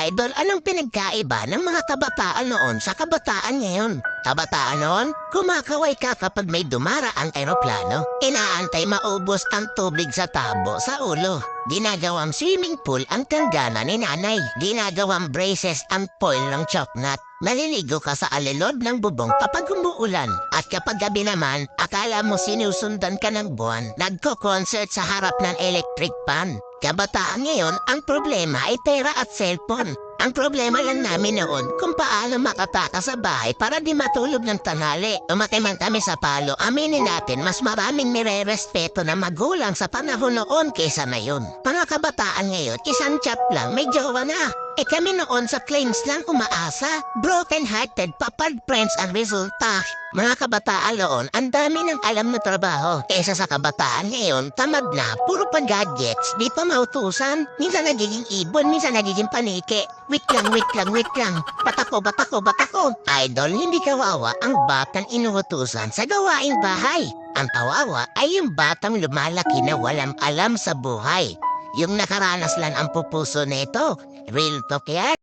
Idol, anong pinagkaiba ng mga kabataan noon sa kabataan ngayon? Kabataan noon, kumakaway ka kapag may dumaraang eroplano. Inaantay maubos ang tubig sa tabo sa ulo. Ginagawang swimming pool ang tanggana ni nanay. Ginagawang braces ang foil ng choknat. Maliligo ka sa alilod ng bubong kapag umuulan. At kapag gabi naman, akala mo sinusundan ka ng buwan. Nagko-concert sa harap ng electric pan. Kabataan ngayon, ang problema ay pera at cellphone. Ang problema lang namin noon kung paano makatakas sa bahay para di matulog ng tanghali. Umati man kami sa palo, aminin natin mas maraming nire-respeto na magulang sa panahon noon kaysa ngayon. Mga kabataan ngayon, isang chat lang, may jowa na. Kami noon sa claims lang umaasa. Broken-hearted, papad friends ang resulta. Mga kabataan noon, ang dami ng alam na trabaho. Kesa sa kabataan ngayon, tamad na, puro pa gadgets, di pa mautusan. Minsan nagiging ibon, minsan nagiging panike. Wait lang. Batako. Idol, hindi kawawa ang batang inuutusan sa gawaing bahay. Ang kawawa ay yung batang lumalaki na walang alam sa buhay. Yung nakaranas lang ang pupuso nito. Real talk yan.